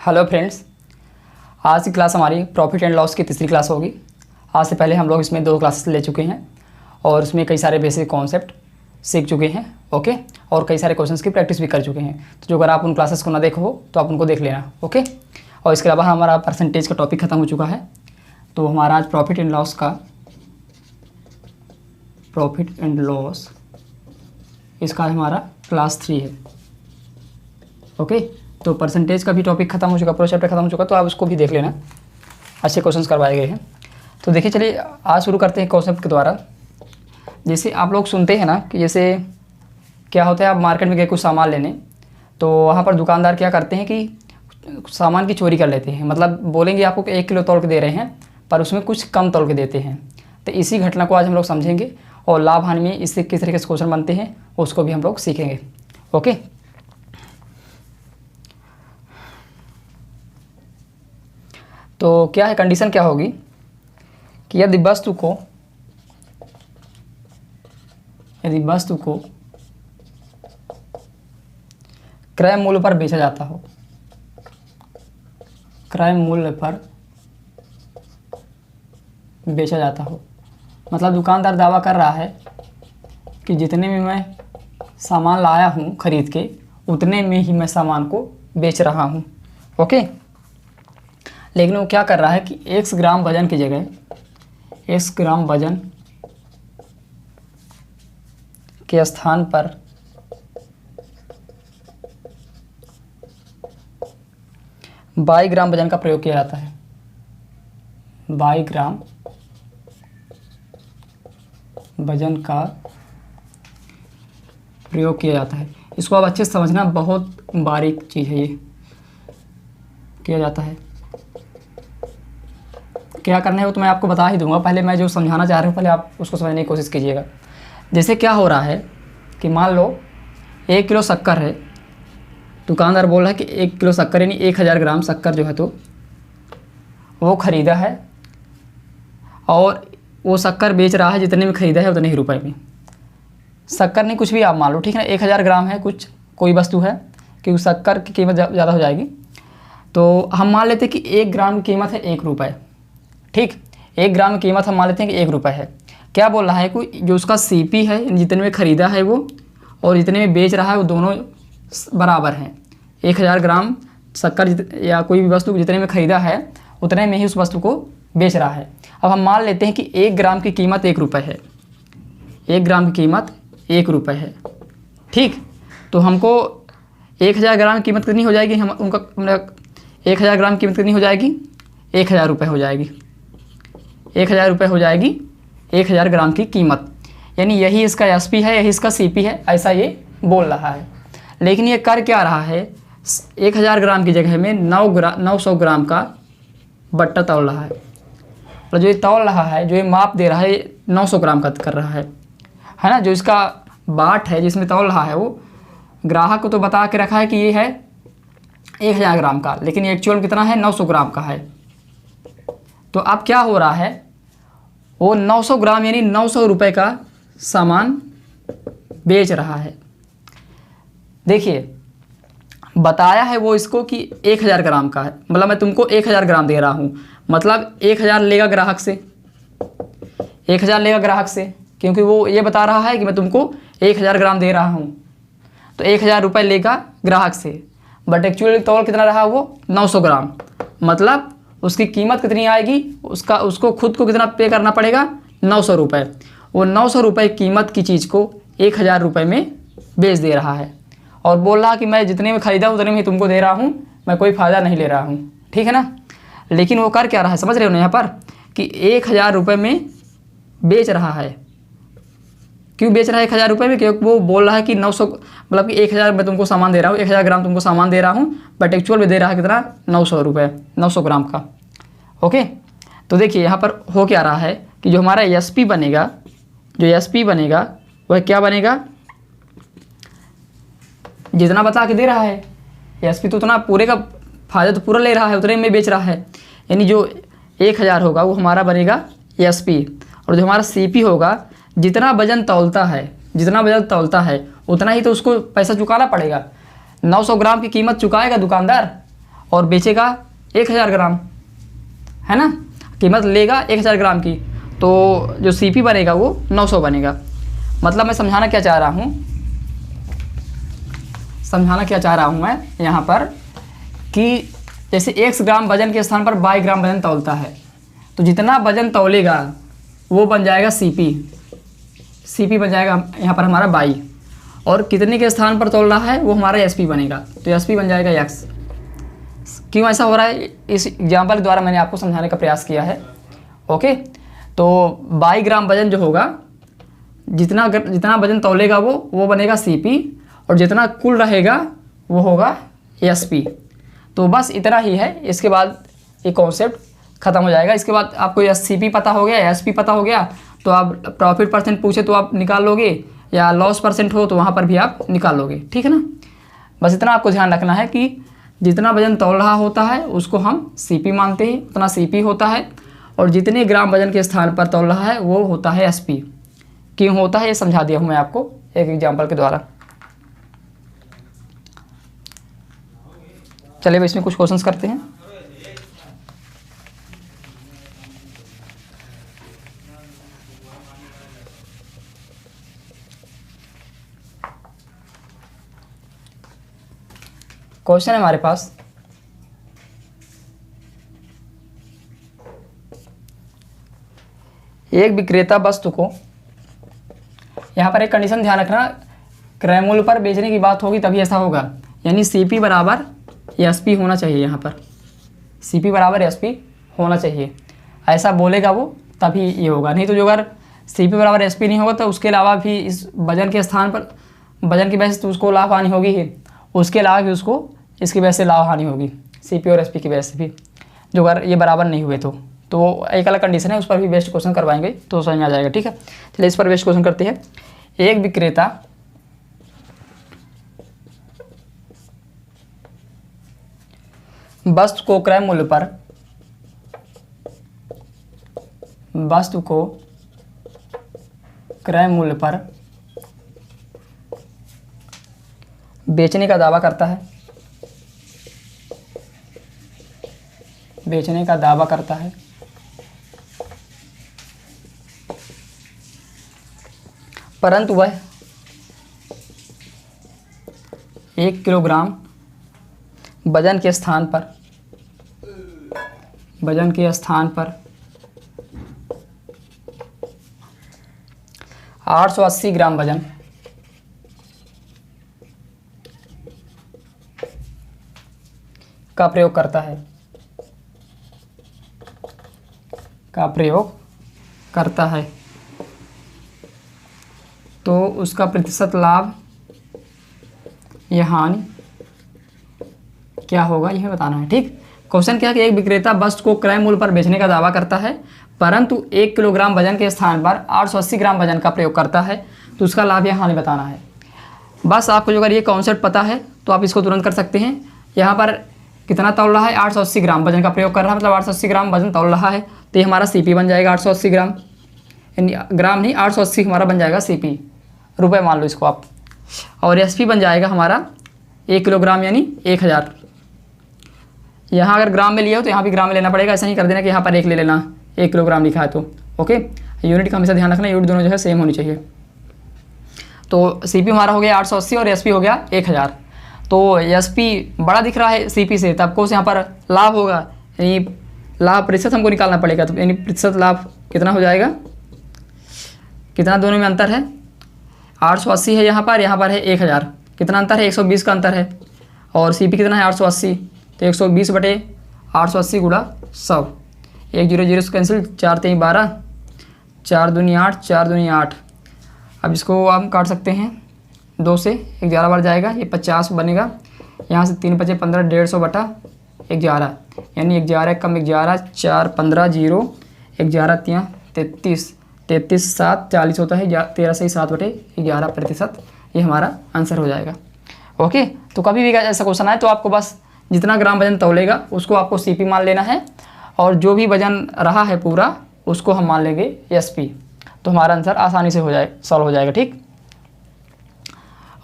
Hello friends, आज की class हमारी प्रॉफिट एंड लॉस की तीसरी क्लास होगी। आज से पहले हम लोग इसमें 2 क्लासेस ले चुके हैं और उसमें कई सारे बेसिक कॉन्सेप्ट सीख चुके हैं। ओके, और कई सारे क्वेश्चंस की प्रैक्टिस भी कर चुके हैं। तो जो अगर आप उन क्लासेस को ना देखो हो तो आप उनको देख लेना। ओके, और इसके अलावा हमारा परसेंटेज का टॉपिक ख़त्म हो चुका है। तो हमारा आज प्रॉफिट एंड लॉस इसका हमारा क्लास 3 है। ओके, तो परसेंटेज का भी टॉपिक खत्म हो चुका, पूरा चैप्टर खत्म हो चुका, तो आप उसको भी देख लेना। अच्छे क्वेश्चंस करवाए गए हैं। तो देखिए, चलिए आज शुरू करते हैं कॉन्सेप्ट के द्वारा। जैसे आप लोग सुनते हैं ना कि जैसे क्या होता है, आप मार्केट में गए कुछ सामान लेने, तो वहाँ पर दुकानदार क्या करते हैं कि सामान की चोरी कर लेते हैं। मतलब बोलेंगे आपको कि 1 किलो तोल के दे रहे हैं, पर उसमें कुछ कम तोल के देते हैं। तो इसी घटना को आज हम लोग समझेंगे और लाभ हानि में इससे किस तरीके से क्वेश्चन बनते हैं उसको भी हम लोग सीखेंगे। ओके, तो क्या है, कंडीशन क्या होगी कि यदि वस्तु को क्रय मूल्य पर बेचा जाता हो, क्रय मूल्य पर बेचा जाता हो, मतलब दुकानदार दावा कर रहा है कि जितने में मैं सामान लाया हूँ खरीद के, उतने में ही मैं सामान को बेच रहा हूँ। ओके, लेकिन वो क्या कर रहा है कि 1 ग्राम वजन की जगह 1 ग्राम वजन के स्थान पर 22 ग्राम वजन का प्रयोग किया जाता है। 22 ग्राम वजन का प्रयोग किया जाता है। इसको आप अच्छे से समझना, बहुत बारीक चीज़ है ये। किया जाता है, क्या करना है वो तो मैं आपको बता ही दूंगा। पहले मैं जो समझाना चाह रहा हूँ पहले आप उसको समझने की कोशिश कीजिएगा। जैसे क्या हो रहा है कि मान लो 1 किलो शक्कर है, दुकानदार बोल रहा है कि 1 किलो शक्कर यानी 1000 ग्राम शक्कर जो है तो वो ख़रीदा है, और वो शक्कर बेच रहा है जितने में ख़रीदा है उतने ही रुपए में। शक्कर नहीं, कुछ भी आप मान लो, ठीक है ना। 1000 ग्राम है, कुछ कोई वस्तु है कि उस शक्कर की कीमत ज़्यादा हो जाएगी। तो हम मान लेते हैं कि 1 ग्राम की कीमत है 1 रुपये। ठीक, 1 ग्राम की कीमत हम मान लेते हैं कि 1 रुपये है। क्या बोल रहा है कि जो उसका सीपी है, जितने में ख़रीदा है वो और जितने में बेच रहा है वो दोनों बराबर हैं। 1000 ग्राम शक्कर या कोई भी वस्तु जितने में ख़रीदा है उतने में ही उस वस्तु को बेच रहा है। अब हम मान लेते हैं कि 1 ग्राम की कीमत 1 रुपये है। 1 ग्राम की कीमत 1 रुपये है। ठीक, तो हमको 1000 ग्राम की कीमत कितनी हो जाएगी, 1000 ग्राम की कीमत कितनी हो जाएगी, 1000 रुपये हो जाएगी। 1000 रुपये हो जाएगी 1000 ग्राम की कीमत, यानी यही इसका एसपी है, यही इसका सीपी है, ऐसा ये बोल रहा है। लेकिन ये कर क्या रहा है, 1000 ग्राम की जगह में 900 ग्राम का बट्टा तौल रहा है। और जो ये तौल रहा है, जो ये माप दे रहा है, 900 ग्राम का कर रहा है ना। जो इसका बाट है जिसमें तौल रहा है वो ग्राहक को तो बता के रखा है कि ये है 1000 ग्राम का, लेकिन एक्चुअल कितना है, 900 ग्राम का है। तो अब क्या हो रहा है, वो 900 ग्राम यानी 900 रुपये का सामान बेच रहा है। देखिए, बताया है वो इसको कि 1000 ग्राम का है, मतलब मैं तुमको 1000 ग्राम दे रहा हूँ, मतलब 1000 लेगा ग्राहक से, 1000 लेगा ग्राहक से, क्योंकि वो ये बता रहा है कि मैं तुमको 1000 ग्राम दे रहा हूँ। तो 1000 रुपये लेगा ग्राहक से, बट एक्चुअली तौल कितना रहा वो 900 ग्राम, मतलब उसकी कीमत कितनी आएगी, उसको खुद को कितना पे करना पड़ेगा, 900 रुपये। वो 900 रुपये कीमत की चीज़ को 1000 रुपये में बेच दे रहा है और बोल रहा कि मैं जितने में ख़रीदा उतने में ही तुमको दे रहा हूँ, मैं कोई फ़ायदा नहीं ले रहा हूँ। ठीक है ना। लेकिन वो कर क्या रहा है, समझ रहे हो ना यहाँ पर, कि 1000 रुपये में बेच रहा है। क्यों बेच रहा है 1000 रुपये में, क्योंकि वो बोल रहा है कि 900, मतलब कि 1000 मैं तुमको सामान दे रहा हूँ, 1000 ग्राम तुमको सामान दे रहा हूँ, बट एक्चुअल में दे रहा है कितना, 900 रुपये, 900 ग्राम का। ओके, तो देखिए यहाँ पर हो क्या रहा है कि जो हमारा एसपी बनेगा, जो एसपी बनेगा वह क्या बनेगा, जितना बता के दे रहा है एसपी तो उतना पूरे का फ़ायदा तो पूरा ले रहा है, उतने में बेच रहा है। यानी जो 1000 होगा वो हमारा बनेगा एसपी, और जो हमारा सीपी होगा, जितना वजन तौलता है उतना ही तो उसको पैसा चुकाना पड़ेगा। 900 ग्राम की कीमत चुकाएगा दुकानदार, और बेचेगा 1000 ग्राम, है ना, कीमत लेगा 1000 ग्राम की, तो जो CP बनेगा वो 900 बनेगा। मतलब मैं समझाना क्या चाह रहा हूँ मैं यहाँ पर कि जैसे X ग्राम वजन के स्थान पर Y ग्राम वजन तौलता है, तो जितना वजन तौलेगा वो बन जाएगा CP बन जाएगा यहाँ पर हमारा Y, और कितने के स्थान पर तौल रहा है वो हमारा SP बनेगा, तो SP बन जाएगा X। क्यों ऐसा हो रहा है, इस एग्जाम्पल द्वारा मैंने आपको समझाने का प्रयास किया है। ओके, तो Y ग्राम वजन जो होगा, जितना वजन तौलेगा वो बनेगा CP, और जितना कुल रहेगा वो होगा SP। तो बस इतना ही है, इसके बाद ये कॉन्सेप्ट ख़त्म हो जाएगा। इसके बाद आपको CP पता हो गया, SP पता हो गया, तो आप प्रॉफिट परसेंट पूछे तो आप निकाल लोगे, या लॉस परसेंट हो तो वहाँ पर भी आप निकाल लोगे, ठीक है ना। बस इतना आपको ध्यान रखना है कि जितना वजन तौल रहा होता है उसको हम CP मानते हैं, उतना CP होता है, और जितने ग्राम वजन के स्थान पर तौल रहा है वो होता है SP। क्यों होता है ये समझा दिया हूँ मैं आपको एक एग्जाम्पल के द्वारा। चलिए इसमें कुछ क्वेश्चंस करते हैं। क्वेश्चन है हमारे पास, एक विक्रेता वस्तु को, यहाँ पर एक कंडीशन ध्यान रखना, क्रय मूल्य पर बेचने की बात होगी तभी ऐसा होगा, यानी CP बराबर SP होना चाहिए। यहाँ पर CP बराबर SP होना चाहिए, ऐसा बोलेगा वो तभी ये होगा। नहीं तो जो अगर CP बराबर SP नहीं होगा तो उसके अलावा भी इस वजन के स्थान पर, वजन की वजह से तो उसको लाभ हानि होगी ही, उसके अलावा भी उसको इसकी वजह से लाभ हानि होगी, CP और SP की वजह से भी, जो अगर ये बराबर नहीं हुए तो एक अलग कंडीशन है, उस पर भी बेस्ट क्वेश्चन करवाएंगे तो समझ में आ जाएगा, ठीक है। चलिए इस पर बेस्ट क्वेश्चन करते हैं। एक विक्रेता वस्तु को क्रय मूल्य पर बेचने का दावा करता है, परंतु वह 1 किलोग्राम वजन के स्थान पर 880 ग्राम वजन का प्रयोग करता है, तो उसका प्रतिशत लाभ या हानि क्या होगा यह बताना है, ठीक। क्वेश्चन क्या है कि एक विक्रेता वस्तु को क्रय मूल्य पर बेचने का दावा करता है, परंतु 1 किलोग्राम वजन के स्थान पर 880 ग्राम वजन का प्रयोग करता है, तो उसका लाभ या हानि बताना है। बस आपको जो अगर ये कॉन्सेप्ट पता है तो आप इसको तुरंत कर सकते हैं। यहाँ पर कितना तौल रहा है, 880 ग्राम वजन का प्रयोग कर रहा है, मतलब 880 ग्राम वजन तौल रहा है, तो ये हमारा CP बन जाएगा 880 ग्राम, यानी ग्राम नहीं 880 हमारा बन जाएगा CP, रुपए मान लो इसको आप। और SP बन जाएगा हमारा 1 किलोग्राम यानी 1000। यहाँ अगर ग्राम में लिया हो तो यहाँ भी ग्राम में लेना पड़ेगा, ऐसा नहीं कर देना कि यहाँ पर 1 ले लेना, 1 किलोग्राम लिखा है तो। ओके, यूनिट का हमेशा ध्यान रखना, यूनिट दोनों जो है सेम होनी चाहिए। तो CP हमारा हो गया 880 और SP हो गया 1000। तो SP बड़ा दिख रहा है CP से, तब को यहाँ पर लाभ होगा, यानी लाभ प्रतिशत हमको निकालना पड़ेगा, तो यानी प्रतिशत लाभ कितना हो जाएगा, कितना दोनों में अंतर है, 880 है यहाँ पर है 1000, कितना अंतर है, 120 का अंतर है, और CP कितना है 880, तो 120 बटे 880 गुणा 100, 1 0 0 से कैंसिल, 4 3 12, 4 दूनी 8, 4 दूनी 8। अब इसको हम काट सकते हैं, 2 से 11 बार जाएगा, ये 50 बनेगा, यहाँ से 3 बचे 15, 150 बटा 11, यानी 11 कम 11, 4 15 0, 11 3 33, 33 7 40 होता है, 13 से 7 बटे 11 प्रतिशत, ये हमारा आंसर हो जाएगा। ओके, तो कभी भी ऐसा क्वेश्चन आए तो आपको बस जितना ग्राम वजन तौलेगा उसको आपको CP मान लेना है, और जो भी वजन रहा है पूरा उसको हम मान लेंगे SP, तो हमारा आंसर आसानी से सॉल्व हो जाएगा, ठीक।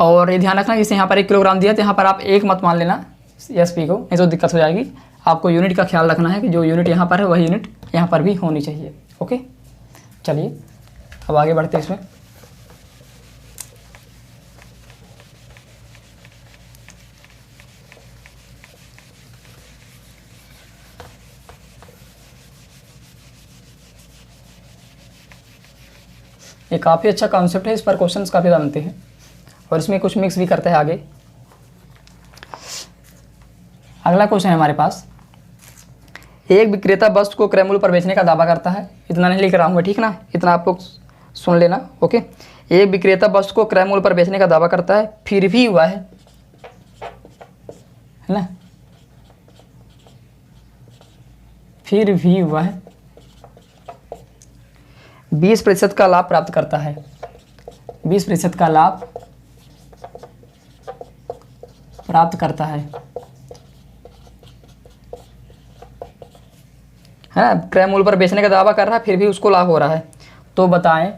और ये ध्यान रखना, जैसे यहाँ पर 1 किलोग्राम दिया तो यहाँ पर आप 1 मत मान लेना, एसपी को, नहीं तो दिक्कत हो जाएगी। आपको यूनिट का ख्याल रखना है कि जो यूनिट यहाँ पर है वही यूनिट यहाँ पर भी होनी चाहिए। ओके, चलिए अब आगे बढ़ते हैं इसमें। ये काफ़ी अच्छा कॉन्सेप्ट है, इस पर क्वेश्चंस काफ़ी बनते हैं और इसमें कुछ मिक्स भी करते हैं आगे। अगला क्वेश्चन है हमारे पास, एक विक्रेता वस्तु को क्रय मूल्य पर बेचने का दावा करता है। इतना नहीं लिख रहा हूँ मैं, ठीक ना, इतना आप लोग सुन लेना। ओके, एक विक्रेता वस्तु को क्रय मूल्य पर बेचने का दावा करता है, फिर भी हुआ है ना, फिर भी हुआ है 20% का लाभ प्राप्त करता है। 20% का लाभ प्राप्त करता है ना, क्रय मूल्य पर बेचने का दावा कर रहा है फिर भी उसको लाभ हो रहा है। तो बताएं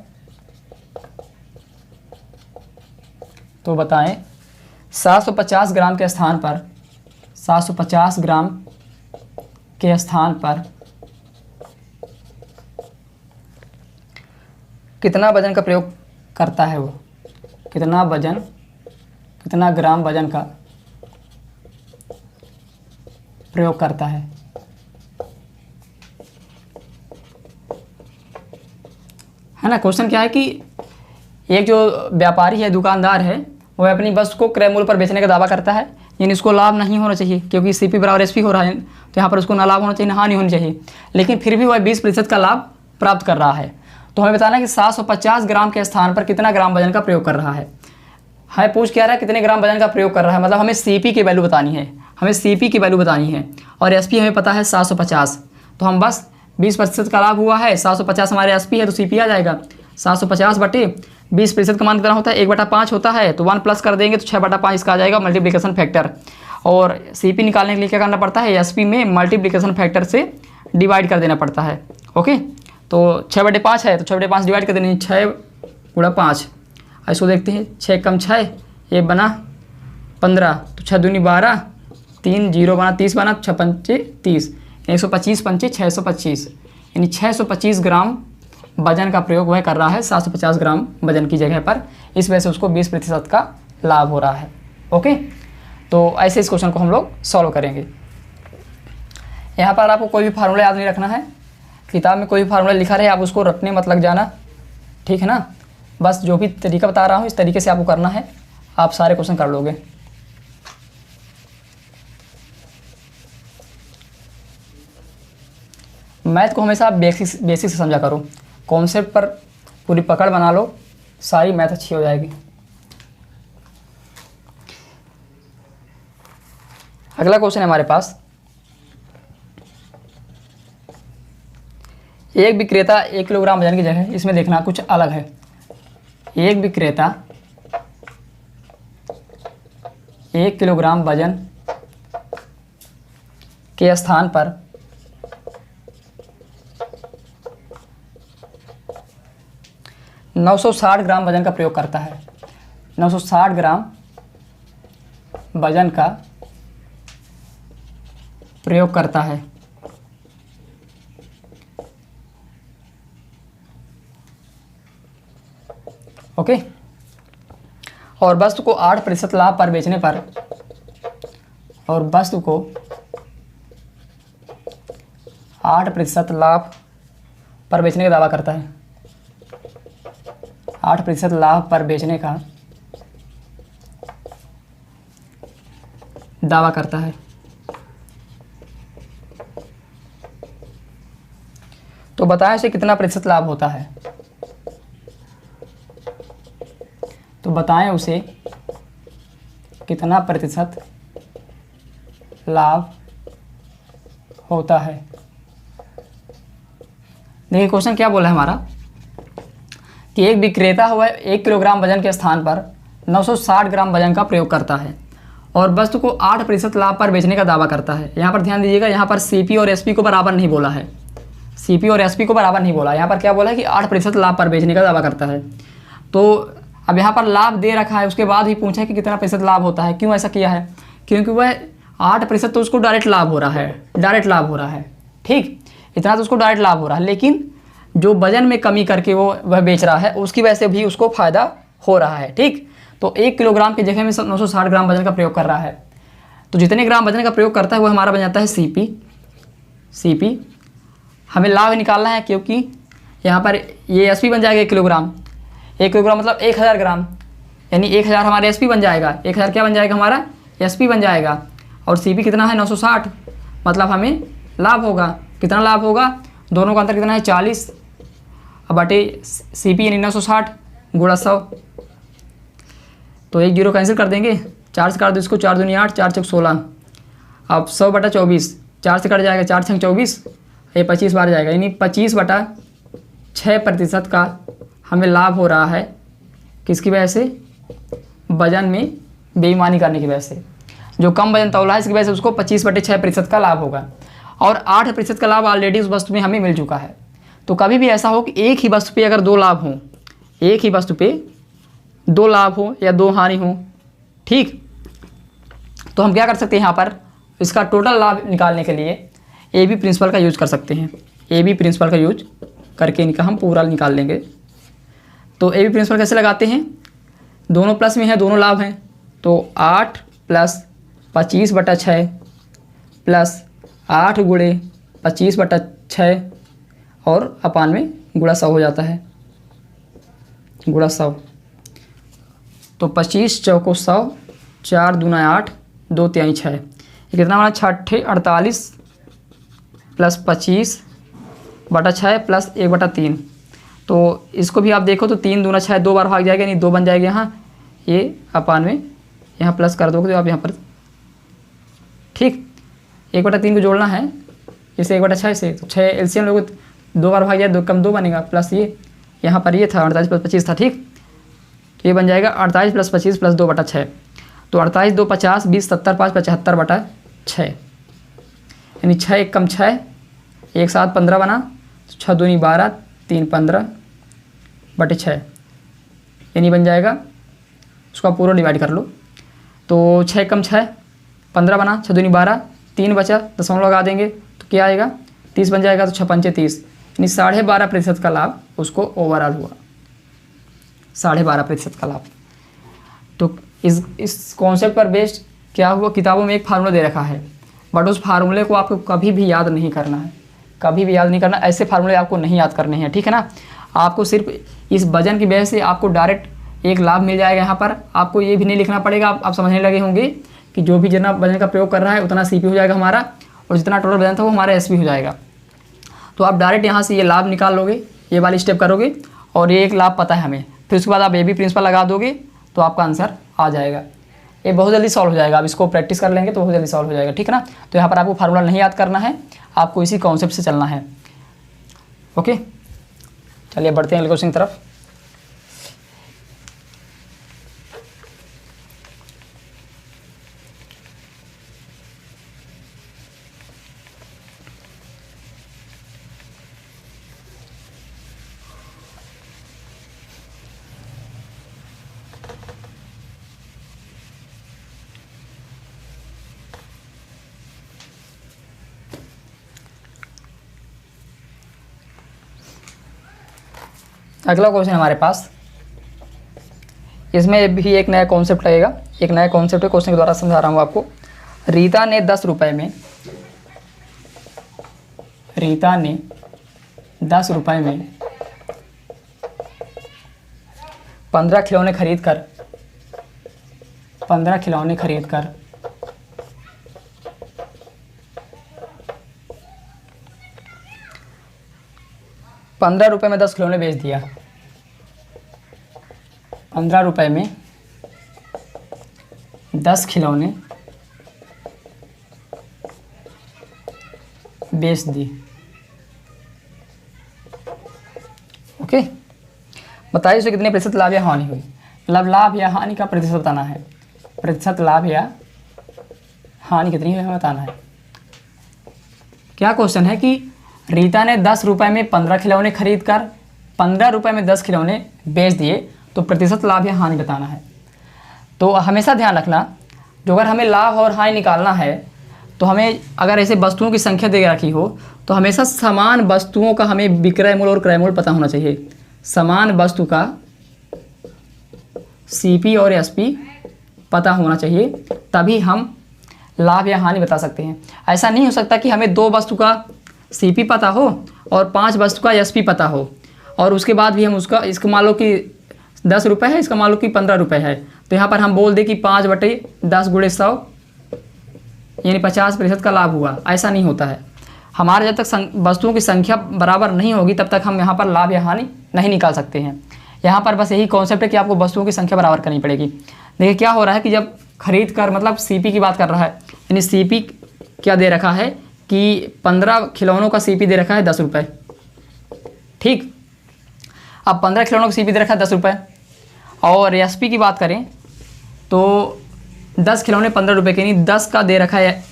750 ग्राम के स्थान पर 750 ग्राम के स्थान पर कितना वजन का प्रयोग करता है वो, कितना ग्राम वजन का प्रयोग करता है ना। क्वेश्चन क्या है कि एक जो व्यापारी है, दुकानदार है, वह अपनी वस्तु को क्रय मूल्य पर बेचने का दावा करता है, यानी इसको लाभ नहीं होना चाहिए क्योंकि सीपी बराबर एसपी हो रहा है, तो यहाँ पर उसको ना लाभ होना चाहिए ना हानि होनी चाहिए, लेकिन फिर भी वह 20% का लाभ प्राप्त कर रहा है। तो हमें बताना है कि 750 ग्राम के स्थान पर कितना ग्राम वजन का प्रयोग कर रहा है। हमें पूछ क्या रहा है, कितने ग्राम वजन का प्रयोग कर रहा है, मतलब हमें सीपी की वैल्यू बतानी है, हमें सीपी की वैल्यू बतानी है और एसपी हमें पता है 750। तो हम बस 20% का लाभ हुआ है, 750 हमारे एसपी है तो सीपी आ जाएगा। 750 बटे 20% का मान कितना होता है, 1/5 होता है, तो 1 प्लस कर देंगे तो 6/5 इसका आ जाएगा मल्टीप्लिकेशन फैक्टर। और सीपी निकालने के लिए क्या करना पड़ता है, एसपी में मल्टीप्लिकेशन फैक्टर से डिवाइड कर देना पड़ता है। ओके, तो 6/5 है तो 6/5 डिवाइड कर देनी, 6 × 5। ऐसो देखते हैं, 6 कम 6 ये बना 15, तो 6 दूनी 12, 3 0 बना 30 बना, 6 पंचे 30, 125 पंचे 625, यानी 625 ग्राम वजन का प्रयोग वह कर रहा है 750 ग्राम वजन की जगह पर। इस वजह से उसको 20% का लाभ हो रहा है। ओके, तो ऐसे इस क्वेश्चन को हम लोग सॉल्व करेंगे। यहाँ पर आपको कोई भी फार्मूला याद नहीं रखना है, किताब में कोई भी फार्मूला लिखा रहे आप उसको रटने मत लग जाना, ठीक है ना। बस जो भी तरीका बता रहा हूँ इस तरीके से आपको करना है, आप सारे क्वेश्चन कर लोगे। मैथ को हमेशा बेसिक से समझा करो, कॉन्सेप्ट पर पूरी पकड़ बना लो, सारी मैथ अच्छी हो जाएगी। अगला क्वेश्चन है हमारे पास, एक विक्रेता 1 किलोग्राम वजन की जगह, इसमें देखना कुछ अलग है, एक विक्रेता 1 किलोग्राम वजन के स्थान पर 960 ग्राम वजन का प्रयोग करता है। 960 ग्राम वजन का प्रयोग करता है। ओके, और वस्तु को 8% लाभ पर बेचने पर, और वस्तु को 8% लाभ पर बेचने का दावा करता है। 8% लाभ पर बेचने का दावा करता है। तो बताएं इसे कितना प्रतिशत लाभ होता है, तो बताएं उसे कितना प्रतिशत लाभ होता है। देखिए क्वेश्चन क्या बोला है हमारा कि एक विक्रेता हुआ 1 किलोग्राम वजन के स्थान पर 960 ग्राम वजन का प्रयोग करता है और वस्तु को 8% लाभ पर बेचने का दावा करता है। यहाँ पर ध्यान दीजिएगा, यहाँ पर सीपी और एसपी को बराबर नहीं बोला है, सीपी और एसपी को बराबर नहीं बोला, यहाँ पर क्या बोला है कि 8% लाभ पर बेचने का दावा करता है। तो अब यहाँ पर लाभ दे रखा है, उसके बाद ही पूछा है कि कितना प्रतिशत लाभ होता है। क्यों ऐसा किया है, क्योंकि वह 8% तो उसको डायरेक्ट लाभ हो रहा है, डायरेक्ट लाभ हो रहा है, ठीक, इतना तो उसको डायरेक्ट लाभ हो रहा है। लेकिन जो वजन में कमी करके वह बेच रहा है उसकी वजह से भी उसको फ़ायदा हो रहा है, ठीक। तो 1 किलोग्राम की जगह में 960 ग्राम वजन का प्रयोग कर रहा है। तो जितने ग्राम वजन का प्रयोग करता है वो हमारा बन जाता है CP। हमें लाभ निकालना है क्योंकि यहाँ पर ये SP बन जाएगा 1 किलोग्राम। 1 किलोग्राम मतलब 1000 ग्राम, यानी 1000 हमारे SP बन जाएगा। 1000 क्या बन जाएगा हमारा? SP बन जाएगा। और CP कितना है? 960, मतलब हमें लाभ होगा। कितना लाभ होगा? दोनों का अंतर कितना है? 40 अब बटे CP यानी 960 गुणा 100। तो 1 0 कैंसिल कर देंगे, 4 से काट दो इसको, 4 दूनी 8, 4 चौक 16। अब 100 बटा 24, 4 से कट जाएगा, 4 छंग 24, ये 25 बार जाएगा, यानी 25 बटा 6% का हमें लाभ हो रहा है। किसकी वजह से? वजन में बेईमानी करने की वजह से। जो कम वजन तौला है इसकी वजह से उसको 25 बटे 6% का लाभ होगा। और 8% का लाभ ऑलरेडी उस वस्तु में हमें मिल चुका है। तो कभी भी ऐसा हो कि एक ही वस्तु पे अगर 2 लाभ हों, एक ही वस्तु पे 2 लाभ हो या 2 हानि हो, ठीक, तो हम क्या कर सकते हैं यहाँ पर इसका टोटल लाभ निकालने के लिए AB प्रिंसिपल का यूज कर सकते हैं। AB प्रिंसिपल का यूज करके इनका हम पूरा निकाल लेंगे। तो AB प्रिंसिपल कैसे लगाते हैं? दोनों प्लस में है, दोनों लाभ हैं। तो 8 + 25 बटा 6 प्लस 8 गुणे 25 बटा 6 और अपान में गुणा 100 हो जाता है, गुणा 100। तो 25 चौको 100, 4 दूना 8, 2 तिहाई 6, ये कितना बना? 6 48 प्लस 25 बटा 6 प्लस 1 बटा 3। तो इसको भी आप देखो तो 3 दूना 6, 2 बार भाग जाएगा, यानी 2 बन जाएगा यहाँ, ये अपान में यहाँ प्लस कर दोगे तो आप यहाँ पर, ठीक। 1 बटा 3 को जोड़ना है इसे 1 बटा 6 से, तो 6 एलसीएम लोगे 2 बार भाग जाए, 2 कम 2 बनेगा, प्लस ये यहाँ पर ये था 48 + 25 था, ठीक। तो ये बन जाएगा 48 + 25 + 2 बटा 6। तो 48 2 50, 20 70 5 75 बटा 6, यानी 6 1 कम 6, 1 7 15 बना, 6 दूनी 12, 3 15 बटे 6, यानी बन जाएगा, उसका पूरा डिवाइड कर लो। तो 6 कम 6 15 बना, 6 दूनी 12, 3 बचा, दशमलव लगा देंगे तो क्या आएगा? 30 बन जाएगा। तो 6 पंचे 30, यानी 12.5% का लाभ उसको ओवरऑल हुआ, 12.5% का लाभ। तो इस कॉन्सेप्ट पर बेस्ड क्या हुआ, किताबों में एक फार्मूला दे रखा है, बट उस फार्मूले को आपको कभी भी याद नहीं करना है, कभी भी याद नहीं करना। ऐसे फार्मूले आपको नहीं याद करने हैं, ठीक है ना। आपको सिर्फ इस वजन की वजह से आपको डायरेक्ट एक लाभ मिल जाएगा। यहाँ पर आपको ये भी नहीं लिखना पड़ेगा, आप समझने लगे होंगे कि जो भी जितना वजन का प्रयोग कर रहा है उतना CP हो जाएगा हमारा, और जितना टोटल वजन था वो हमारा SP हो जाएगा। तो आप डायरेक्ट यहाँ से ये लाभ निकाल लोगे, ये वाली स्टेप करोगे, और ये एक लाभ पता है हमें, फिर उसके बाद आप AB प्रिंसिपल लगा दोगे तो आपका आंसर आ जाएगा। ये बहुत जल्दी सॉल्व हो जाएगा, आप इसको प्रैक्टिस कर लेंगे तो बहुत जल्दी सॉल्व हो जाएगा, ठीक है ना। तो यहाँ पर आपको फार्मूला नहीं याद करना है, आपको इसी कॉन्सेप्ट से चलना है। ओके, चलिए बढ़ते हैं अगले क्वेश्चन की तरफ। अगला क्वेश्चन हमारे पास, इसमें भी एक नया कॉन्सेप्ट लगेगा, एक नया कॉन्सेप्ट क्वेश्चन के द्वारा समझा रहा हूँ आपको। रीता ने 10 रुपये में 15 खिलौने खरीद कर 15 रुपये में 10 खिलौने बेच दिया। 15 रुपये में 10 खिलौने बेच दिए। ओके, बताइए इसमें कितने प्रतिशत लाभ या हानि हुई। मतलब लाभ या हानि का प्रतिशत बताना है, प्रतिशत लाभ या हानि कितनी हुई हमें बताना है। क्या क्वेश्चन है कि रीता ने 10 रुपये में 15 खिलौने खरीद कर 15 रुपये में 10 खिलौने बेच दिए, तो प्रतिशत लाभ या हानि बताना है। तो हमेशा ध्यान रखना, जो अगर हमें लाभ और हानि निकालना है तो हमें अगर ऐसे वस्तुओं की संख्या दे रखी हो तो हमेशा समान वस्तुओं का हमें विक्रय मूल्य और क्रय मूल्य पता होना चाहिए। समान वस्तु का सीपी और एसपी पता होना चाहिए, तभी हम लाभ या हानि बता सकते हैं। ऐसा नहीं हो सकता कि हमें 2 वस्तु का सीपी पता हो और 5 वस्तु का एसपी पता हो और उसके बाद भी हम इसका मान लो कि 10 रुपये है, इसका मान लो कि 15 रुपये है, तो यहाँ पर हम बोल दें कि 5/10 × 100 यानी 50% का लाभ हुआ। ऐसा नहीं होता है। हमारे जब तक वस्तुओं की संख्या बराबर नहीं होगी तब तक हम यहाँ पर लाभ या हानि नहीं निकाल सकते हैं। यहाँ पर बस यही कॉन्सेप्ट है कि आपको वस्तुओं की संख्या बराबर करनी पड़ेगी। देखिए क्या हो रहा है कि जब खरीद कर, मतलब सीपी की बात कर रहा है, यानी सीपी क्या दे रखा है कि 15 खिलौनों का सीपी दे रखा है 10 रुपये। ठीक, अब 15 खिलौनों का सीपी दे रखा है 10 रुपये और एसपी की बात करें तो 10 खिलौने 15 रुपये के, यानी 10 का दे रखा है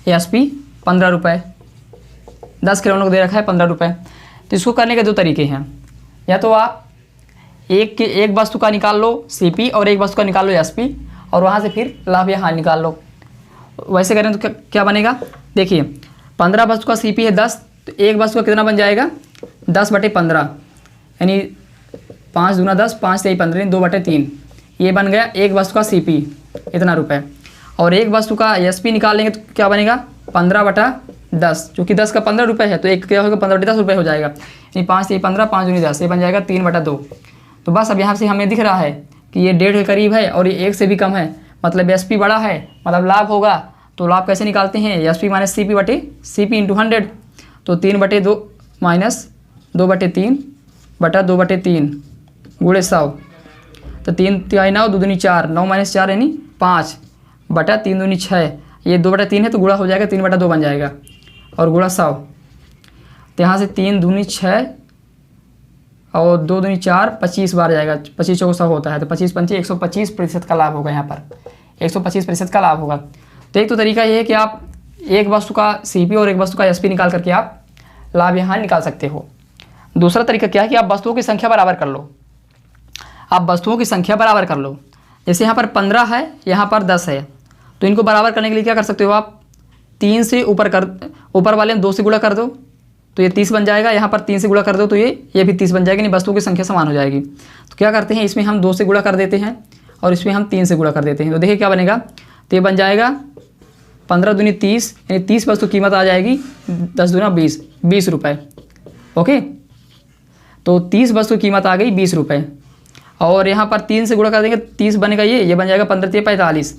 एसपी 15 रुपये, 10 खिलौनों को दे रखा है 15 रुपये। तो इसको करने के 2 तरीके हैं। या तो आप एक वस्तु का निकाल लो सीपी और एक वस्तु का निकाल लो एसपी और वहाँ से फिर लाभ या हानि निकाल लो। वैसे करें तो क्या बनेगा, देखिए 15 वस्तु का सीपी है 10, तो एक वस्तु का कितना बन जाएगा 10/15, यानी 5 दूना 10, 5 से 15, 2/3, ये बन गया एक वस्तु का सीपी इतना रुपए। और एक वस्तु का एसपी निकालेंगे तो क्या बनेगा 15/10, क्योंकि 10 का 15 रुपये है तो एक क्या होगा 15/10 रुपये हो जाएगा, यानी 5 से 15, 5 दूनी 10, ये बन जाएगा 3/2। तो बस अब यहाँ से हमें दिख रहा है कि ये 1.5 के करीब है और ये 1 से भी कम है, मतलब एसपी बड़ा है, मतलब लाभ होगा। तो लाभ कैसे निकालते हैं, एसपी माइनस सीपी बटे सीपी इंटू 100, तो 3/2 माइनस 2/3 बटा 2/3 गुणे 100, तो 3 तिहाई 9, 2 दूनी 4, 9 माइनस 4 यानी 5 बटा 3 दूनी 6, ये 2/3 है तो गुणा हो जाएगा 3/2 बन जाएगा और गुणा 100, तो यहाँ से 3 दूनी 6 और 2 दूनी 4, 25 बार जाएगा, 25 चौको 100 होता है, तो 25 पंचे 125% का लाभ होगा। यहाँ पर 125% का लाभ होगा। तो एक तो तरीका ये है कि आप एक वस्तु का सीपी और एक वस्तु का एसपी निकाल करके आप लाभ या हानि निकाल सकते हो। दूसरा तरीका क्या है कि आप वस्तुओं की संख्या बराबर कर लो। आप वस्तुओं की संख्या बराबर कर लो, जैसे यहाँ पर 15 है, यहाँ पर 10 है, तो इनको बराबर करने के लिए क्या कर सकते हो आप 3 से ऊपर वाले में 2 से गुणा कर दो तो ये 30 बन जाएगा, यहाँ पर 3 से गुणा कर दो तो ये भी 30 बन जाएगी, नहीं वस्तुओं की संख्या समान हो जाएगी। तो क्या करते हैं, इसमें हम 2 से गुणा कर देते हैं और इसमें हम 3 से गुणा कर देते हैं, तो देखिए क्या बनेगा, तो ये बन जाएगा 15 दूनी 30, यानी 30 वस्तु कीमत आ जाएगी 10 दूना 20 रुपये। ओके, तो 30 वस्तु कीमत आ गई 20 रुपये और यहाँ पर 3 से गुणा कर देंगे 30 बनेगा, ये बन जाएगा 15 × 45,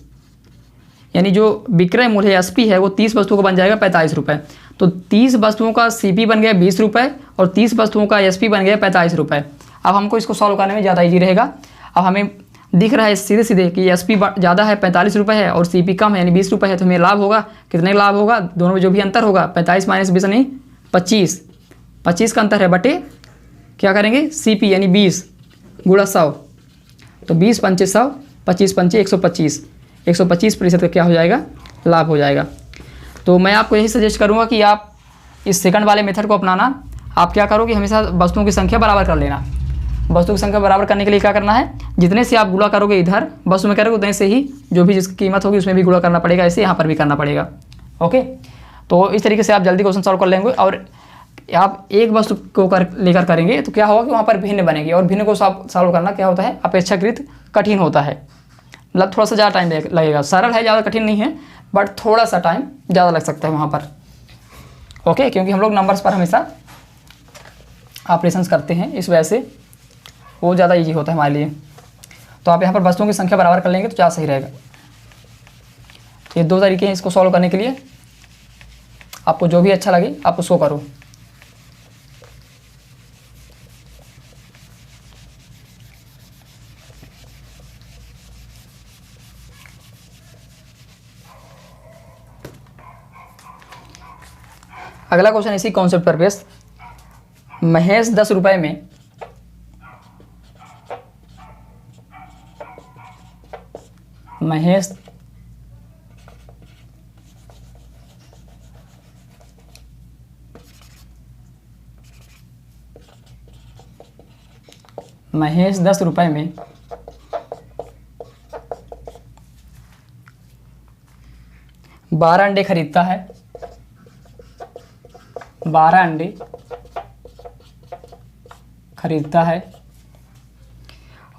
यानी जो विक्रय मूल्य है एसपी है वो 30 वस्तुओं का बन जाएगा 45 रुपये। तो 30 वस्तुओं का सीपी बन गया 20 रुपये और 30 वस्तुओं का एसपी बन गया 45 रुपये। अब हमको इसको सॉल्व करने में ज़्यादा ईजी रहेगा। अब हमें दिख रहा है सीधे सीधे कि एसपी ज़्यादा है 45 रुपये है और सीपी कम है यानी 20 रुपये है, तो हमें लाभ होगा, कितने लाभ होगा, दोनों में जो भी अंतर होगा 45 माइनस 20 यानी 25 का अंतर है बटे क्या करेंगे सीपी यानी 20 गुणा 100, तो 20 पंचे 100, 25 पंचे 125% का क्या हो जाएगा लाभ हो जाएगा। तो मैं आपको यही सजेस्ट करूंगा कि आप इस सेकंड वाले मेथड को अपनाना। आप क्या करो कि हमेशा वस्तुओं की संख्या बराबर कर लेना। वस्तु की संख्या बराबर करने के लिए क्या करना है, जितने से आप गुणा करोगे इधर वस्तु में करोगे उतने से ही जो भी जिसकी कीमत होगी उसमें भी गुणा करना पड़ेगा, ऐसे यहाँ पर भी करना पड़ेगा। ओके, तो इस तरीके से आप जल्दी क्वेश्चन सॉल्व कर लेंगे। और आप एक वस्तु को लेकर करेंगे तो क्या होगा कि वहाँ पर भिन्न बनेगी, और भिन्न को सॉल्व करना क्या होता है अपेक्षाकृत कठिन होता है, मतलब थोड़ा सा ज़्यादा टाइम लगेगा। सरल है, ज़्यादा कठिन नहीं है, बट थोड़ा सा टाइम ज़्यादा लग सकता है वहाँ पर। ओके, क्योंकि हम लोग नंबर्स पर हमेशा ऑपरेशंस करते हैं, इस वजह से वो ज़्यादा इजी होता है हमारे लिए। तो आप यहाँ पर वस्तुओं की संख्या बराबर कर लेंगे तो ज़्यादा सही रहेगा। तो ये 2 तरीके हैं इसको सॉल्व करने के लिए, आपको जो भी अच्छा लगे आप उसको करो। अगला क्वेश्चन इसी कॉन्सेप्ट पर बेस्ड, महेश 10 रुपये में महेश 10 रुपये में 12 अंडे खरीदता है, 12 अंडे खरीदता है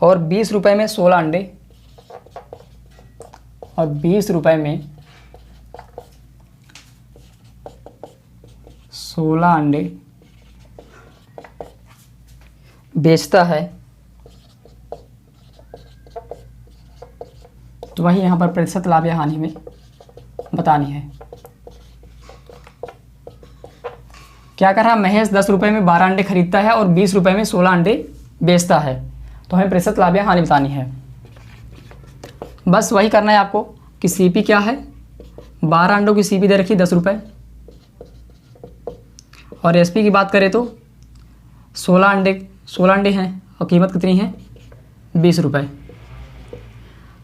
और 20 रुपए में 16 अंडे, और 20 रुपए में 16 अंडे बेचता है, तो वही यहाँ पर प्रतिशत लाभ या हानि में बतानी है। क्या कर रहा महेश 10 रुपए में 12 अंडे खरीदता है और 20 रुपए में 16 अंडे बेचता है, तो हमें प्रतिशत लाभ या हानि बतानी है। बस वही करना है आपको कि सीपी क्या है, 12 अंडों की सीपी दे रखी 10 रुपये, और एसपी की बात करें तो 16 अंडे हैं और कीमत कितनी है 20 रुपये।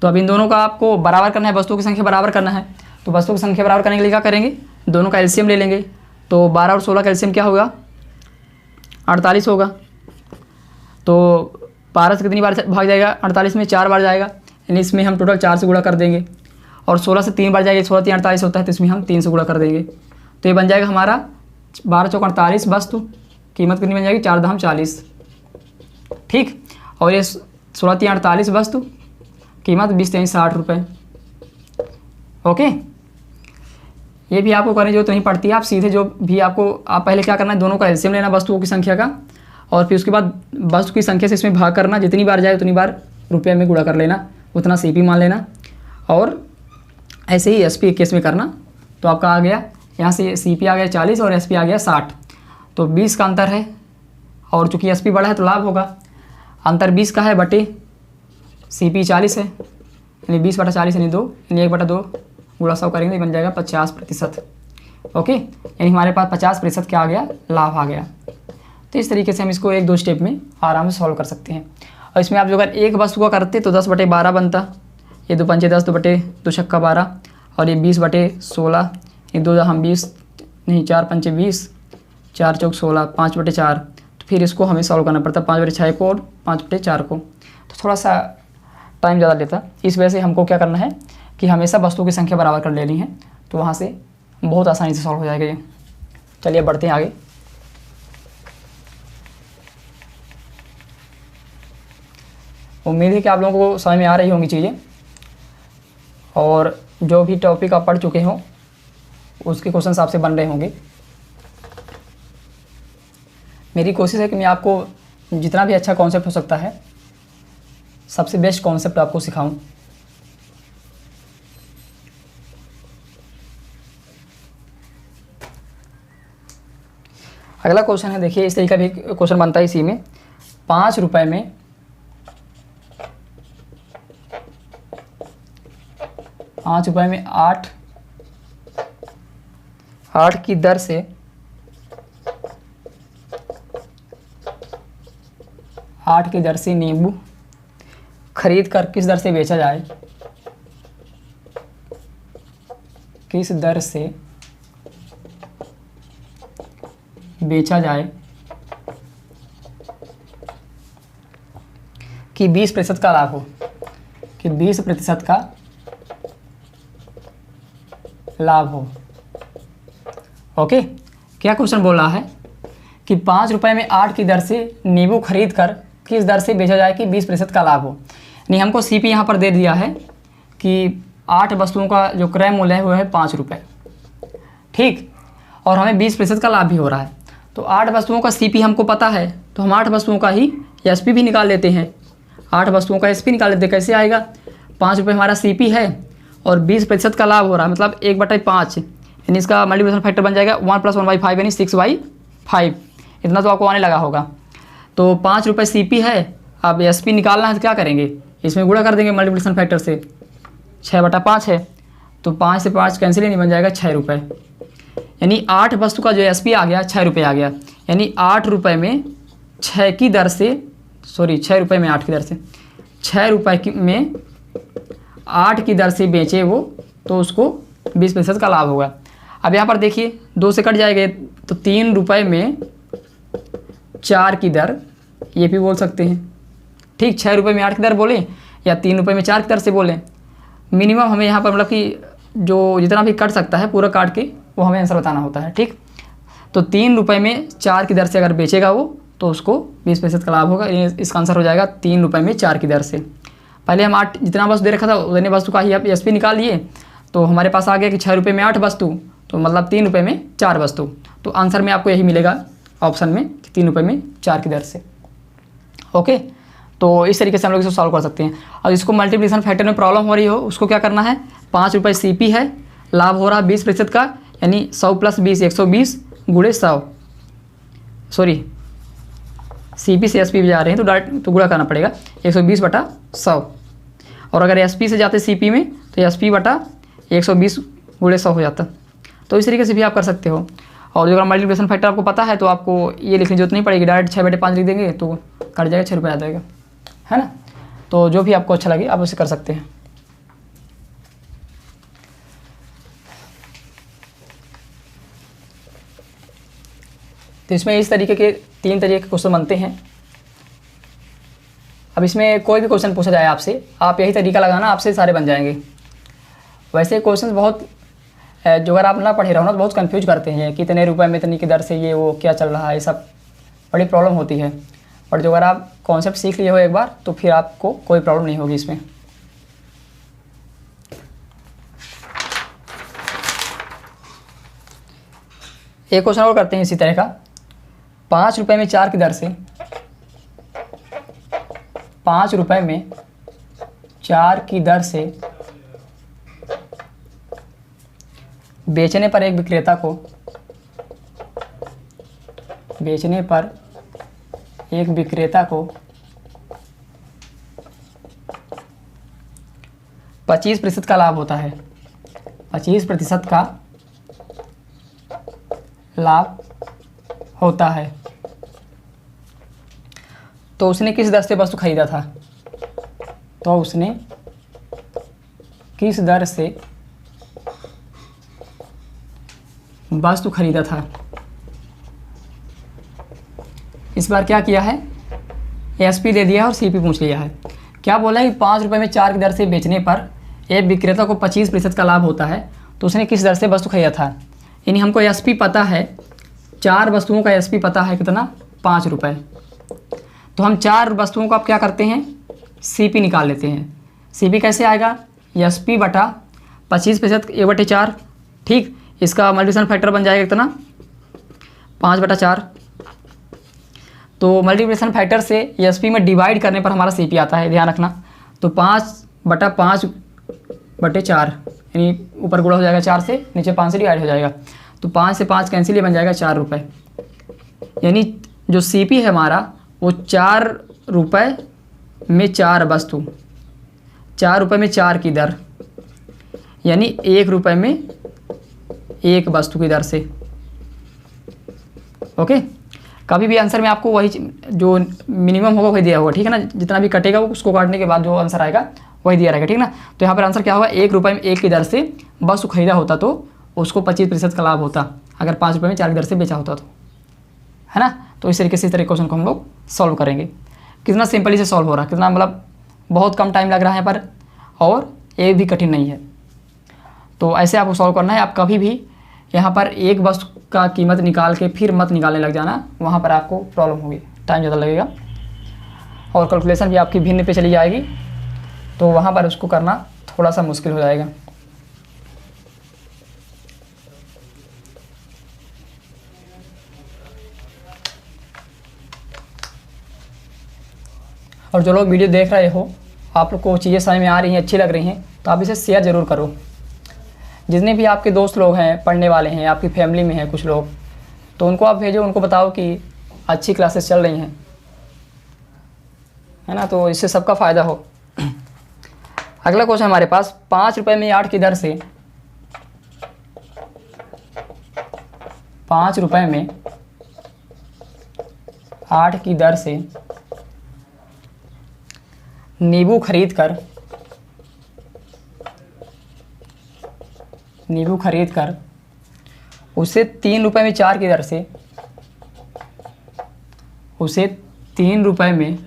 तो अब इन दोनों का आपको बराबर करना है, वस्तुओं की संख्या बराबर करना है। तो वस्तुओं की संख्या बराबर करने के लिए क्या करेंगे, दोनों का एलसीएम ले लेंगे। तो 12 और 16 का एलसीएम क्या होगा 48 होगा। तो 12 से कितनी बार भाग जाएगा 48 में 4 बार जाएगा, यानी इसमें हम टोटल 4 से गुणा कर देंगे, और 16 से 3 बार जाएगा, 16 3 48 होता है, तो इसमें हम 3 से गुणा कर देंगे। तो ये बन जाएगा हमारा 12 चौक 48 वस्तु, कीमत कितनी बन जाएगी 4 दाम 40, ठीक। और ये 16 3 48 वस्तु, कीमत 20 3 60 रुपये। ओके, ये भी आपको करने की जरूरत नहीं पड़ती है, आप सीधे जो भी आप पहले क्या करना है, दोनों का एलसीएम लेना वस्तुओं की संख्या का, और फिर उसके बाद वस्तु की संख्या से इसमें भाग करना, जितनी बार जाए उतनी बार रुपये में गुणा कर लेना, उतना सीपी मान लेना, और ऐसे ही एसपी केस में करना। तो आपका आ गया यहाँ से सीपी आ गया 40 और एसपी आ गया 60, तो 20 का अंतर है, और चूँकि एसपी बड़ा है तो लाभ होगा। अंतर 20 का है बटे सीपी 40 है, यानी 20/40 यानी 2, यानी 1/2 गुणा 100 करेंगे बन जाएगा 50%। ओके, यानी हमारे पास 50% क्या आ गया, लाभ आ गया। तो इस तरीके से हम इसको 1-2 स्टेप में आराम से सॉल्व कर सकते हैं। और इसमें आप जो अगर एक वस्तु का करते तो 10/12 बनता, ये 2 पंचे 10, 2 छक्का 12, और ये 20/16, ये 2 हम 20 नहीं 4 पंचे 20, 4 चौक 16, 5/4। तो फिर इसको हमें सॉल्व करना पड़ता 5/6 को और 5/4 को, तो थोड़ा सा टाइम ज़्यादा लेता। इस वजह से हमको क्या करना है कि हमेशा वस्तुओं की संख्या बराबर कर लेनी है, तो वहाँ से बहुत आसानी से सॉल्व हो जाएगा ये। चलिए बढ़ते हैं आगे। उम्मीद है कि आप लोगों को समझ में आ रही होंगी चीज़ें, और जो भी टॉपिक आप पढ़ चुके हों उसके क्वेश्चंस आपसे बन रहे होंगे। मेरी कोशिश है कि मैं आपको जितना भी अच्छा कॉन्सेप्ट हो सकता है, सबसे बेस्ट कॉन्सेप्ट आपको सिखाऊं। अगला क्वेश्चन है, देखिए इस तरीके का भी क्वेश्चन बनता है इसी में। 5 रुपए में 8 की दर से 8 की दर से नींबू खरीद कर किस दर से बेचा जाए, किस दर से बेचा जाए कि 20% का लाभ हो, कि 20% का लाभ हो। ओके, क्या क्वेश्चन बोल रहा है कि 5 रुपए में 8 की दर से नींबू खरीद कर किस दर से बेचा जाए कि 20% का लाभ हो। नहीं, हमको सीपी यहाँ पर दे दिया है कि 8 वस्तुओं का जो क्रय मूल्य है वो है 5 रुपये, ठीक, और हमें 20% का लाभ भी हो रहा है। तो 8 वस्तुओं का सीपी हमको पता है, तो हम 8 वस्तुओं का ही एसपी भी निकाल लेते हैं। 8 वस्तुओं का एसपी निकाल लेते हैं, कैसे आएगा, 5 रुपये हमारा सीपी है और 20% का लाभ हो रहा है, मतलब 1/5, यानी इसका मल्टीप्लिकेशन फैक्टर बन जाएगा 1 + 1/5 यानी 6/5। इतना तो आपको आने लगा होगा। तो 5 रुपये सीपी है, अब एसपी निकालना है तो क्या करेंगे, इसमें गुणा कर देंगे मल्टीप्लिकेशन फैक्टर से। 6/5 है, तो 5 से 5 कैंसिल ही नहीं, बन जाएगा 6 रुपये, यानी 8 वस्तु का जो एसपी आ गया 6 रुपये आ गया, यानी 8 रुपये में 6 की दर से, सॉरी 6 रुपये में 8 की दर से, 6 रुपये में 8 की दर से बेचे वो, तो उसको 20% का लाभ होगा। अब यहाँ पर देखिए 2 से कट जाएंगे, तो 3 रुपये में 4 की दर, ये भी बोल सकते हैं, ठीक। 6 रुपये में 8 की दर बोलें या 3 रुपये में 4 की दर से बोलें, मिनिमम हमें यहाँ पर मतलब कि जो जितना भी कट सकता है पूरा काट के वो हमें आंसर बताना होता है। ठीक, तो 3 रुपये में 4 की दर से अगर बेचेगा वो तो उसको 20% का लाभ होगा। इसका आंसर हो जाएगा 3 रुपये में 4 की दर से। पहले हम 8 जितना वस्तु दे रखा था उतने वस्तु का ही आप एसपी निकाल लिए, तो हमारे पास आ गया कि 6 रुपये में 8 वस्तु, तो मतलब 3 रुपये में 4 वस्तु। तो आंसर में आपको यही मिलेगा ऑप्शन में, 3 रुपये में 4 की दर से। ओके, तो इस तरीके से हम लोग इसको सॉल्व कर सकते हैं। और इसको मल्टीप्लिकेशन फैक्टर में प्रॉब्लम हो रही हो उसको क्या करना है, 5 रुपये CP है, लाभ हो रहा 20% का, यानी 100 + 20 120 गुणे 100, सॉरी CP से SP जा रहे हैं तो डायरेक्ट तो गुणा करना पड़ेगा 120/100। और अगर SP से जाते CP में तो SP/120 गुणे 100 हो जाता। तो इस तरीके से भी आप कर सकते हो। और जो अगर मल्टीप्लिकेशन फैक्टर आपको पता है तो आपको ये लिखने की जरूरत नहीं पड़ेगी, डायरेक्ट 6/5 लिख देंगे तो कट जाएगा, 6 रुपये आ जाएगा, है ना। तो जो भी आपको अच्छा लगे आप उसे कर सकते हैं। तो इसमें इस तरीके के 3 तरीके के क्वेश्चन बनते हैं। अब इसमें कोई भी क्वेश्चन पूछा जाए आपसे, आप यही तरीका लगाना, आपसे सारे बन जाएंगे। वैसे क्वेश्चन बहुत जो अगर आप ना पढ़े रहो ना तो बहुत कंफ्यूज करते हैं, कितने रुपए में इतनी की दर से ये वो क्या चल रहा है, ये सब बड़ी प्रॉब्लम होती है। और जो अगर आप कॉन्सेप्ट सीख लिए हो एक बार तो फिर आपको कोई प्रॉब्लम नहीं होगी इसमें। एक क्वेश्चन और करते हैं इसी तरह का, 5 रुपये में 4 की दर से, 5 रुपये में 4 की दर से बेचने पर एक विक्रेता को 25% का लाभ होता है, 25% का लाभ होता है। तो उसने किस दर से वस्तु खरीदा था, तो उसने किस दर से वस्तु खरीदा था। इस बार क्या किया है, SP दे दिया है और CP पूछ लिया है। क्या बोला है कि 5 रुपये में 4 की दर से बेचने पर एक विक्रेता को 25% का लाभ होता है, तो उसने किस दर से वस्तु खरीदा था। यानी हमको SP पता है, 4 वस्तुओं का SP पता है कितना, 5 रुपये। तो हम 4 वस्तुओं को आप क्या करते हैं, CP निकाल लेते हैं। CP कैसे आएगा, SP/25% 1/4। ठीक, इसका मल्टीप्लिकेशन फैक्टर बन जाएगा कितना, 5/4। तो मल्टीप्लिकेशन फैक्टर से SP में डिवाइड करने पर हमारा CP आता है, ध्यान रखना। तो 5/5/4 यानी ऊपर गुणा हो जाएगा 4 से, नीचे 5 से डिवाइड हो जाएगा। तो 5 से 5 कैंसिल, ये बन जाएगा 4 रुपये। यानी जो CP है हमारा वो 4 रुपये में 4 वस्तु, 4 रुपये में 4 की दर, यानी 1 रुपये में 1 वस्तु की दर से। ओके, कभी भी आंसर में आपको वही जो मिनिमम होगा वही दिया होगा, ठीक है ना। जितना भी कटेगा वो उसको काटने के बाद जो आंसर आएगा वही दिया रहेगा, ठीक ना। तो यहाँ पर आंसर क्या होगा, 1 रुपये में 1 की दर से वस्तु खरीदा होता तो उसको 25% का लाभ होता, अगर 5 रुपये में 4 की दर से बेचा होता तो, है ना। तो इस तरीके से इस तरह क्वेश्चन को हम लोग सॉल्व करेंगे। कितना सिंपली से सॉल्व हो रहा है, कितना मतलब बहुत कम टाइम लग रहा है पर, और एक भी कठिन नहीं है। तो ऐसे आपको सॉल्व करना है। आप कभी भी यहाँ पर एक वस्तु का कीमत निकाल के फिर मत निकालने लग जाना, वहाँ पर आपको प्रॉब्लम होगी, टाइम ज़्यादा लगेगा और कैलकुलेशन भी आपकी भिन्न पे चली जाएगी, तो वहाँ पर उसको करना थोड़ा सा मुश्किल हो जाएगा। और जो लोग वीडियो देख रहे हो, आप लोग को चीज़ें समझ में आ रही हैं, अच्छी लग रही हैं, तो आप इसे शेयर ज़रूर करो। जितने भी आपके दोस्त लोग हैं, पढ़ने वाले हैं, आपकी फैमिली में हैं कुछ लोग, तो उनको आप भेजो, उनको बताओ कि अच्छी क्लासेस चल रही हैं, है ना। तो इससे सबका फ़ायदा हो। अगला क्वेश्चन हमारे पास, 5 रुपये में 8 की दर से, 5 रुपये में 8 की दर से नींबू खरीद कर उसे 3 रुपये में 4 की दर से, उसे 3 रुपये में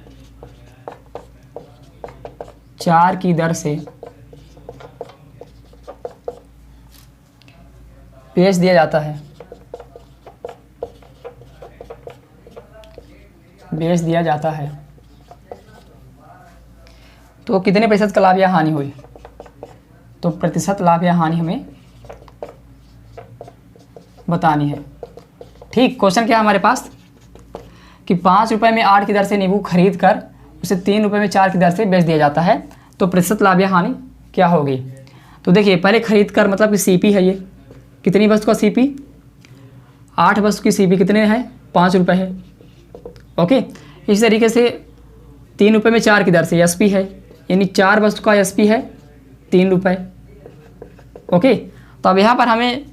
4 की दर से बेच दिया जाता है, बेच दिया जाता है, तो कितने प्रतिशत का लाभ या हानि हुई? तो प्रतिशत लाभ या हानि हमें बतानी है। ठीक, क्वेश्चन क्या है हमारे पास कि 5 रुपये में 8 की दर से नींबू खरीद कर उसे 3 रुपये में 4 की दर से बेच दिया जाता है, तो प्रतिशत लाभ या हानि क्या होगी? तो देखिए, पहले खरीद कर मतलब कि सीपी है, ये कितनी वस्तु का सीपी? 8 वस्तु की सीपी कितने है? 5 रुपये है। ओके, इस तरीके से 3 रुपये में 4 की दर से एसपी है, यानी 4 वस्तु का एसपी है 3 रुपये। ओके, तो अब यहाँ पर हमें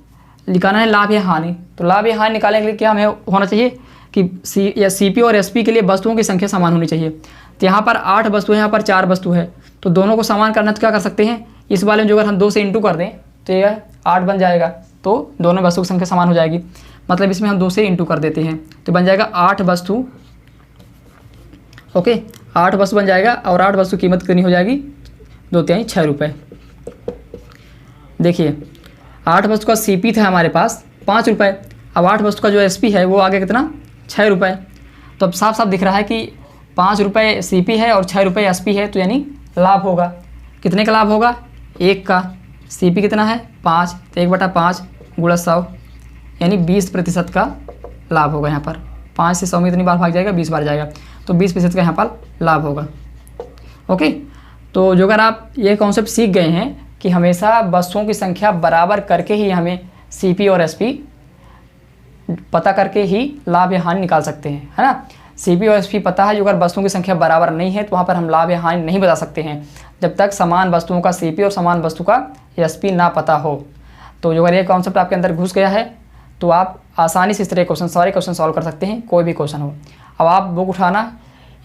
निकालना है लाभ या हानि। तो लाभ या हानि निकालने के लिए क्या हमें होना चाहिए कि सीपी और एसपी के लिए वस्तुओं की संख्या समान होनी चाहिए। तो यहाँ पर 8 वस्तु है, यहाँ पर 4 वस्तु है, तो दोनों को समान करना तो क्या कर सकते हैं, इस वाले में जो अगर हम 2 से इंटू कर दें तो यह 8 बन जाएगा, तो दोनों वस्तु की संख्या समान हो जाएगी। मतलब इसमें हम 2 से इंटू कर देते हैं तो बन जाएगा 8 वस्तु। ओके, 8 वस्तु बन जाएगा और 8 वस्तु की कीमत कितनी हो जाएगी? 2 6 रुपये। देखिए, 8 वस्तु का सीपी था हमारे पास 5 रुपये, अब 8 वस्तु का जो एसपी है वो आगे कितना? 6 रुपये। तो अब साफ साफ दिख रहा है कि 5 रुपये सीपी है और 6 रुपये एसपी है, तो यानी लाभ होगा। कितने का लाभ होगा? 1 का। सीपी कितना है? 5, तो 1/5 गुणा 100, यानी 20% का लाभ होगा। यहाँ पर 5 से 100 में इतनी बार भाग जाएगा, 20 बार जाएगा, तो 20% का यहाँ पर लाभ होगा। ओके, तो जो अगर आप ये कॉन्सेप्ट सीख गए हैं कि हमेशा वस्तुओं की संख्या बराबर करके ही हमें सीपी और एसपी पता करके ही लाभ या हानि निकाल सकते हैं, है ना। सीपी और एसपी पता है, जो अगर वस्तुओं की संख्या बराबर नहीं है तो वहाँ पर हम लाभ या हानि नहीं बता सकते हैं जब तक समान वस्तुओं का सीपी और समान वस्तु का एसपी ना पता हो। तो जो अगर ये कॉन्सेप्ट आपके अंदर घुस गया है तो आप आसानी से इस तरह क्वेश्चन, सारे क्वेश्चन सॉल्व कर सकते हैं, कोई भी क्वेश्चन हो। अब आप बुक उठाना,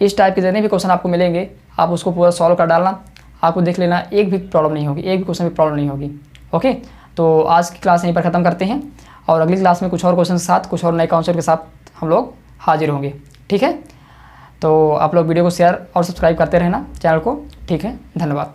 इस टाइप के जितने भी क्वेश्चन आपको मिलेंगे आप उसको पूरा सॉल्व कर डालना, आपको देख लेना, एक भी प्रॉब्लम नहीं होगी, एक भी क्वेश्चन में प्रॉब्लम नहीं होगी। ओके, तो आज की क्लास यहीं पर ख़त्म करते हैं और अगली क्लास में कुछ और क्वेश्चन के साथ, कुछ और नए कॉन्सेप्ट के साथ हम लोग हाजिर होंगे। ठीक है, तो आप लोग वीडियो को शेयर और सब्सक्राइब करते रहना चैनल को। ठीक है, धन्यवाद।